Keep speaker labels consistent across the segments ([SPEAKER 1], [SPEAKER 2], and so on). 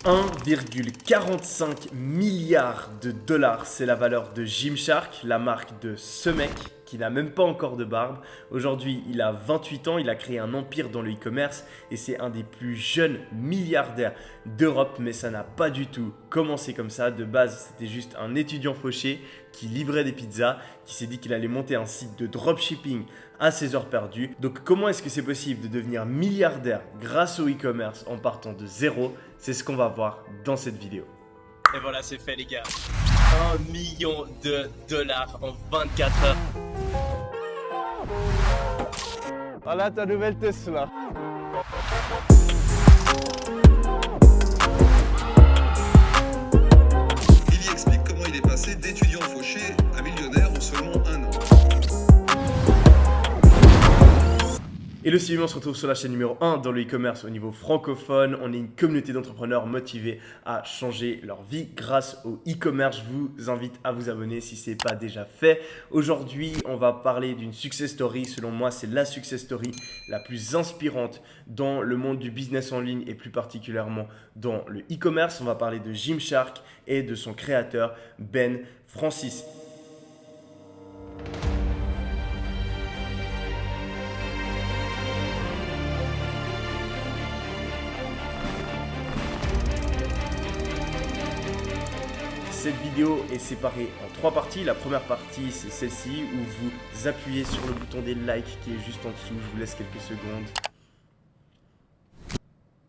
[SPEAKER 1] 1,45 milliard de dollars, c'est la valeur de Gymshark, la marque de ce mec qui n'a même pas encore de barbe. Aujourd'hui, il a 28 ans, il a créé un empire dans le e-commerce et c'est un des plus jeunes milliardaires d'Europe, mais ça n'a pas du tout commencé comme ça. De base, c'était juste un étudiant fauché qui livrait des pizzas, qui s'est dit qu'il allait monter un site de dropshipping à ses heures perdues. Donc comment est-ce que c'est possible de devenir milliardaire grâce au e-commerce en partant de zéro? C'est ce qu'on va voir dans cette vidéo.
[SPEAKER 2] Et voilà, c'est fait les gars. 1 million de dollars en 24 heures.
[SPEAKER 3] Voilà ta nouvelle Tesla.
[SPEAKER 4] Il y explique comment il est passé d'étudiant fauché à millionnaire en seulement un an.
[SPEAKER 1] Et le CIM, on se retrouve sur la chaîne numéro 1 dans le e-commerce au niveau francophone. On est une communauté d'entrepreneurs motivés à changer leur vie grâce au e-commerce. Je vous invite à vous abonner si ce n'est pas déjà fait. Aujourd'hui, on va parler d'une success story. Selon moi, c'est la success story la plus inspirante dans le monde du business en ligne et plus particulièrement dans le e-commerce. On va parler de Gymshark et de son créateur Ben Francis. Cette vidéo est séparée en 3 parties. La première partie, c'est celle-ci où vous appuyez sur le bouton des likes qui est juste en dessous. Je vous laisse quelques secondes.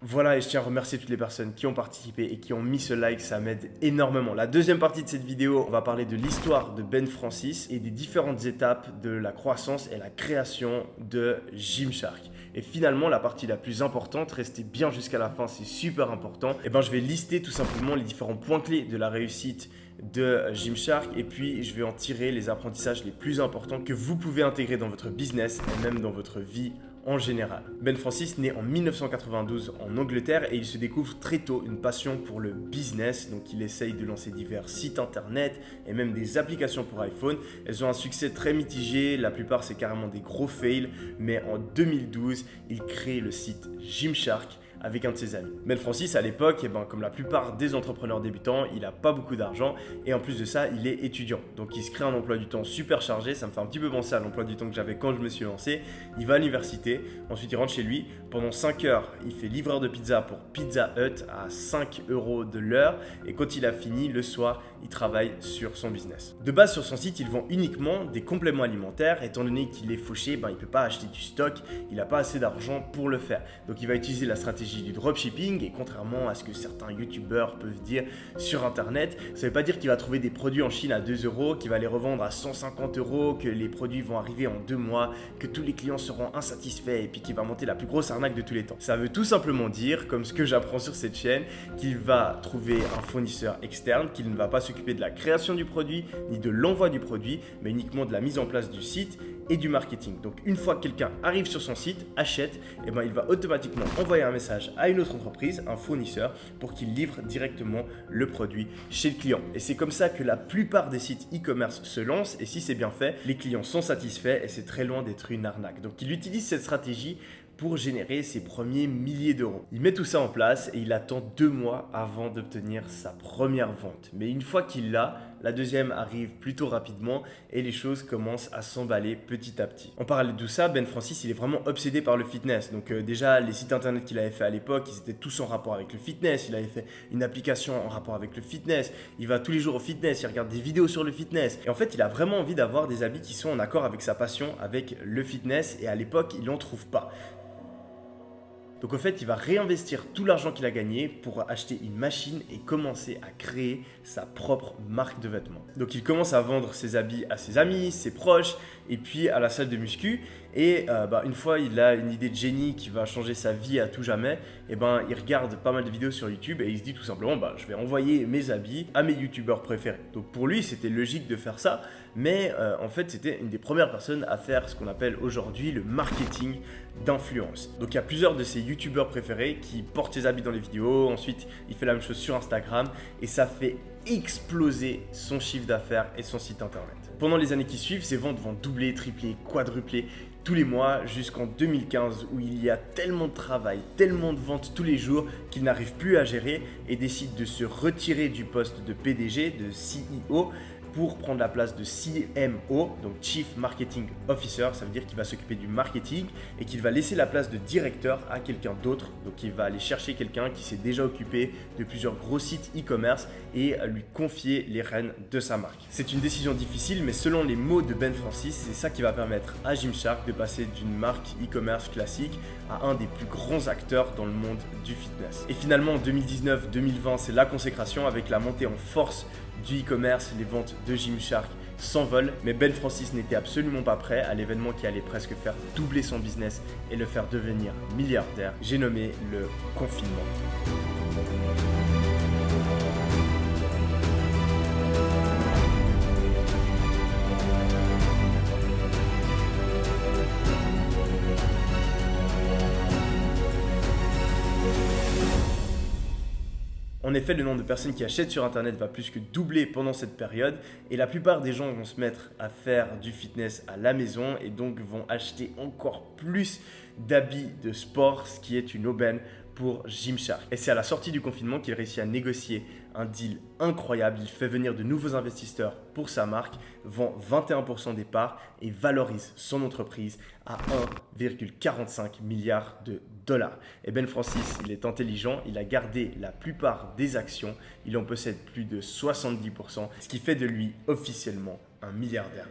[SPEAKER 1] Voilà, et je tiens à remercier toutes les personnes qui ont participé et qui ont mis ce like, ça m'aide énormément. La deuxième partie de cette vidéo, on va parler de l'histoire de Ben Francis et des différentes étapes de la croissance et la création de Gymshark. Et finalement, la partie la plus importante, restez bien jusqu'à la fin, c'est super important. Et je vais lister tout simplement les différents points clés de la réussite de Gymshark et puis je vais en tirer les apprentissages les plus importants que vous pouvez intégrer dans votre business et même dans votre vie en général. Ben Francis naît en 1992 en Angleterre et il se découvre très tôt une passion pour le business. Donc il essaye de lancer divers sites internet et même des applications pour iPhone. Elles ont un succès très mitigé, la plupart c'est carrément des gros fails, mais en 2012, il crée le site Gymshark avec un de ses amis. Ben Francis, à l'époque, comme la plupart des entrepreneurs débutants, il n'a pas beaucoup d'argent et en plus de ça, il est étudiant. Donc il se crée un emploi du temps super chargé, ça me fait un petit peu penser à l'emploi du temps que j'avais quand je me suis lancé. Il va à l'université, ensuite il rentre chez lui. Pendant 5 heures, il fait livreur de pizza pour Pizza Hut à 5 € de l'heure et quand il a fini, le soir, il travaille sur son business. De base, sur son site, il vend uniquement des compléments alimentaires. Étant donné qu'il est fauché, il ne peut pas acheter du stock, il n'a pas assez d'argent pour le faire. Donc il va utiliser la stratégie du dropshipping et contrairement à ce que certains youtubeurs peuvent dire sur internet, ça ne veut pas dire qu'il va trouver des produits en Chine à 2 €, qu'il va les revendre à 150 €, que les produits vont arriver en 2 mois, que tous les clients seront insatisfaits et puis qu'il va monter la plus grosse arnaque de tous les temps. Ça veut tout simplement dire, comme ce que j'apprends sur cette chaîne, qu'il va trouver un fournisseur externe, qu'il ne va pas s'occuper de la création du produit ni de l'envoi du produit, mais uniquement de la mise en place du site et du marketing. Donc une fois que quelqu'un arrive sur son site, achète, il va automatiquement envoyer un message à une autre entreprise, un fournisseur, pour qu'il livre directement le produit chez le client. Et c'est comme ça que la plupart des sites e-commerce se lancent et si c'est bien fait, les clients sont satisfaits et c'est très loin d'être une arnaque. Donc il utilise cette stratégie pour générer ses premiers milliers d'euros. Il met tout ça en place et il attend 2 mois avant d'obtenir sa première vente. Mais une fois qu'il l'a, la deuxième arrive plutôt rapidement et les choses commencent à s'emballer petit à petit. En parallèle de tout ça, Ben Francis, il est vraiment obsédé par le fitness. Donc déjà, les sites internet qu'il avait fait à l'époque, ils étaient tous en rapport avec le fitness. Il avait fait une application en rapport avec le fitness. Il va tous les jours au fitness, il regarde des vidéos sur le fitness. Et en fait, il a vraiment envie d'avoir des habits qui sont en accord avec sa passion, avec le fitness. Et à l'époque, il n'en trouve pas. Donc en fait, il va réinvestir tout l'argent qu'il a gagné pour acheter une machine et commencer à créer sa propre marque de vêtements. Donc il commence à vendre ses habits à ses amis, ses proches et puis à la salle de muscu. Et une fois il a une idée de génie qui va changer sa vie à tout jamais, il regarde pas mal de vidéos sur YouTube et il se dit tout simplement je vais envoyer mes habits à mes youtubeurs préférés. Donc pour lui c'était logique de faire ça, mais en fait c'était une des premières personnes à faire ce qu'on appelle aujourd'hui le marketing d'influence. Donc il y a plusieurs de ses youtubeurs préférés qui portent ses habits dans les vidéos, ensuite il fait la même chose sur Instagram et ça fait exploser son chiffre d'affaires et son site internet. Pendant les années qui suivent, ses ventes vont doubler, tripler, quadrupler tous les mois jusqu'en 2015 où il y a tellement de travail, tellement de ventes tous les jours qu'il n'arrive plus à gérer et décide de se retirer du poste de PDG, de CEO, pour prendre la place de CMO, donc Chief Marketing Officer. Ça veut dire qu'il va s'occuper du marketing et qu'il va laisser la place de directeur à quelqu'un d'autre. Donc il va aller chercher quelqu'un qui s'est déjà occupé de plusieurs gros sites e-commerce et lui confier les rênes de sa marque. C'est une décision difficile, mais selon les mots de Ben Francis, c'est ça qui va permettre à Gymshark de passer d'une marque e-commerce classique à un des plus grands acteurs dans le monde du fitness. Et finalement en 2019-2020, c'est la consécration avec la montée en force du e-commerce. Les ventes de Gymshark s'envolent, mais Ben Francis n'était absolument pas prêt à l'événement qui allait presque faire doubler son business et le faire devenir milliardaire. J'ai nommé le confinement. En effet, le nombre de personnes qui achètent sur Internet va plus que doubler pendant cette période et la plupart des gens vont se mettre à faire du fitness à la maison et donc vont acheter encore plus d'habits de sport, ce qui est une aubaine pour Gymshark. Et c'est à la sortie du confinement qu'il réussit à négocier un deal incroyable. Il fait venir de nouveaux investisseurs pour sa marque, vend 21% des parts et valorise son entreprise à 1,45 milliard de dollars. Et Ben Francis, il est intelligent, il a gardé la plupart des actions, il en possède plus de 70%, ce qui fait de lui officiellement un milliardaire.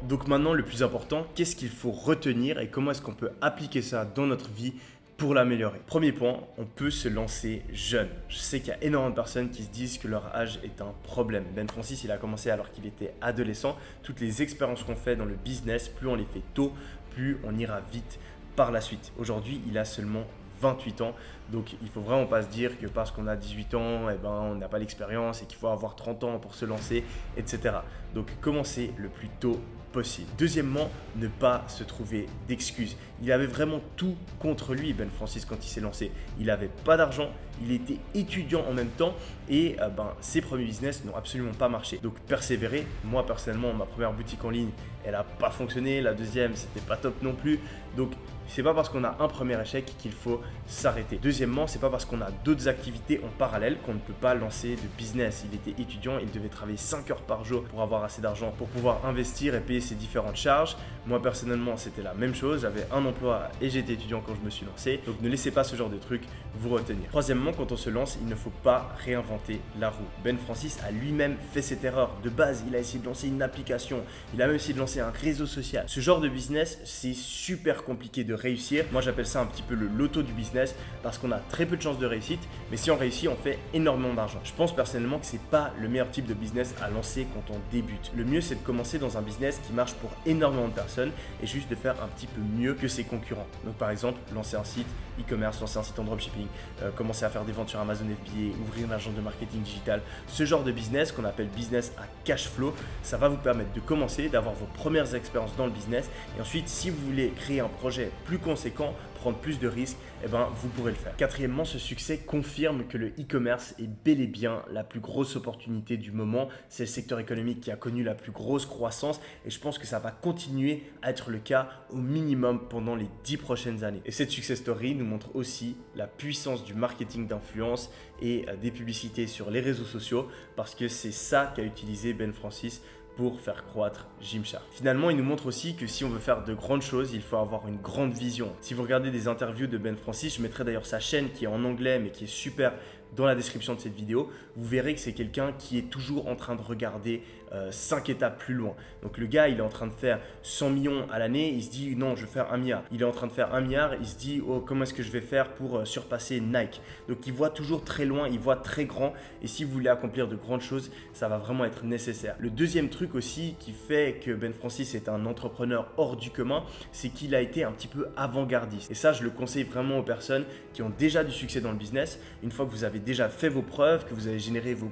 [SPEAKER 1] Donc maintenant, le plus important, qu'est-ce qu'il faut retenir et comment est-ce qu'on peut appliquer ça dans notre vie pour l'améliorer? Premier point, on peut se lancer jeune. Je sais qu'il y a énormément de personnes qui se disent que leur âge est un problème. Ben Francis, il a commencé alors qu'il était adolescent. Toutes les expériences qu'on fait dans le business, plus on les fait tôt, plus on ira vite par la suite. Aujourd'hui, il a seulement 28 ans. Donc, il ne faut vraiment pas se dire que parce qu'on a 18 ans, on n'a pas l'expérience et qu'il faut avoir 30 ans pour se lancer, etc. Donc, commencez le plus tôt possible. Deuxièmement, ne pas se trouver d'excuses. Il avait vraiment tout contre lui, Ben Francis, quand il s'est lancé. Il n'avait pas d'argent, il était étudiant en même temps et ses premiers business n'ont absolument pas marché. Donc, persévérer. Moi, personnellement, ma première boutique en ligne, elle n'a pas fonctionné. La deuxième, c'était pas top non plus. Donc, c'est pas parce qu'on a un premier échec qu'il faut s'arrêter. Deuxièmement, c'est pas parce qu'on a d'autres activités en parallèle qu'on ne peut pas lancer de business. Il était étudiant, il devait travailler 5 heures par jour pour avoir assez d'argent pour pouvoir investir et payer ses différentes charges. Moi, personnellement, c'était la même chose. J'avais un emploi et j'étais étudiant quand je me suis lancé. Donc, ne laissez pas ce genre de truc vous retenir. Troisièmement, quand on se lance, il ne faut pas réinventer la roue. Ben Francis a lui-même fait cette erreur. De base, il a essayé de lancer une application. Il a même essayé de lancer un réseau social. Ce genre de business, c'est super compliqué de réussir. Moi, j'appelle ça un petit peu le loto du business parce qu'on a très peu de chances de réussite, mais si on réussit, on fait énormément d'argent. Je pense personnellement que c'est pas le meilleur type de business à lancer quand on débute. Le mieux, c'est de commencer dans un business qui marche pour énormément de personnes et juste de faire un petit peu mieux que ses concurrents. Donc, par exemple, lancer un site e-commerce, lancer un site en dropshipping, commencer à faire des ventes sur Amazon FBA, ouvrir une agence de marketing digital. Ce genre de business qu'on appelle business à cash flow, ça va vous permettre de commencer, d'avoir vos premières expériences dans le business et ensuite, si vous voulez créer un projet plus conséquent, prendre plus de risques, vous pourrez le faire. Quatrièmement, ce succès confirme que le e-commerce est bel et bien la plus grosse opportunité du moment. C'est le secteur économique qui a connu la plus grosse croissance et je pense que ça va continuer à être le cas au minimum pendant les 10 prochaines années. Et cette success story nous montre aussi la puissance du marketing d'influence et des publicités sur les réseaux sociaux parce que c'est ça qu'a utilisé Ben Francis pour faire croître Gymshark. Finalement, il nous montre aussi que si on veut faire de grandes choses, il faut avoir une grande vision. Si vous regardez des interviews de Ben Francis, je mettrai d'ailleurs sa chaîne qui est en anglais mais qui est super dans la description de cette vidéo, vous verrez que c'est quelqu'un qui est toujours en train de regarder 5 étapes plus loin. Donc le gars, il est en train de faire 100 millions à l'année, il se dit non, je vais faire 1 milliard. Il est en train de faire 1 milliard, il se dit oh, comment est-ce que je vais faire pour surpasser Nike. Donc il voit toujours très loin, il voit très grand et si vous voulez accomplir de grandes choses, ça va vraiment être nécessaire. Le deuxième truc aussi qui fait que Ben Francis est un entrepreneur hors du commun, c'est qu'il a été un petit peu avant-gardiste. Et ça, je le conseille vraiment aux personnes qui ont déjà du succès dans le business. Une fois que vous avez avez déjà fait vos preuves, que vous avez généré vos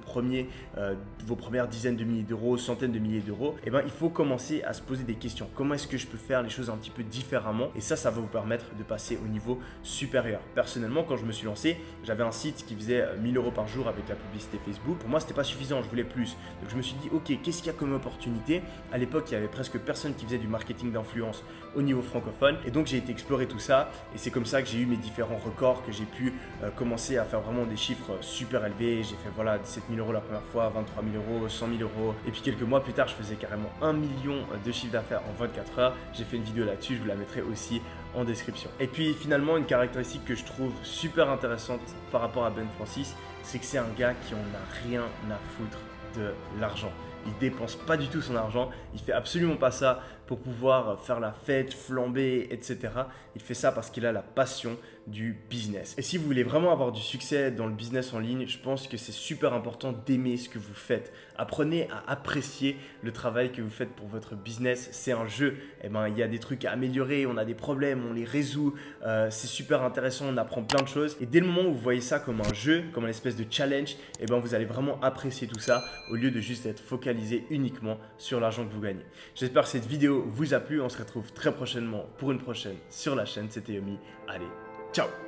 [SPEAKER 1] premières dizaines de milliers d'euros, centaines de milliers d'euros, et ben il faut commencer à se poser des questions. Comment est-ce que je peux faire les choses un petit peu différemment? Et ça va vous permettre de passer au niveau supérieur. Personnellement, quand je me suis lancé, j'avais un site qui faisait 1000 euros par jour avec la publicité Facebook. Pour moi, c'était pas suffisant, je voulais plus. Donc je me suis dit, ok, qu'est-ce qu'il y a comme opportunité? À l'époque, il y avait presque personne qui faisait du marketing d'influence au niveau francophone. Et donc j'ai été explorer tout ça. Et c'est comme ça que j'ai eu mes différents records, que j'ai pu commencer à faire vraiment des chiffres super élevés. J'ai fait voilà 17 000 euros la première fois, 23 000 euros, 100 000 euros. Et puis quelques mois plus tard, je faisais carrément 1 million de chiffre d'affaires en 24 heures. J'ai fait une vidéo là-dessus, je vous la mettrai aussi en description. Et puis finalement, une caractéristique que je trouve super intéressante par rapport à Ben Francis, c'est que c'est un gars qui en a rien à foutre de l'argent. Il dépense pas du tout son argent, il fait absolument pas ça pour pouvoir faire la fête, flamber, etc. Il fait ça parce qu'il a la passion du business. Et si vous voulez vraiment avoir du succès dans le business en ligne, je pense que c'est super important d'aimer ce que vous faites. Apprenez à apprécier le travail que vous faites pour votre business. C'est un jeu. Eh ben, il y a des trucs à améliorer, on a des problèmes, on les résout. C'est super intéressant, on apprend plein de choses. Et dès le moment où vous voyez ça comme un jeu, comme une espèce de challenge, eh ben, vous allez vraiment apprécier tout ça au lieu de juste être focalisé uniquement sur l'argent que vous gagnez. J'espère que cette vidéo vous a plu. On se retrouve très prochainement pour une prochaine sur la chaîne. C'était Yomi. Allez, ciao!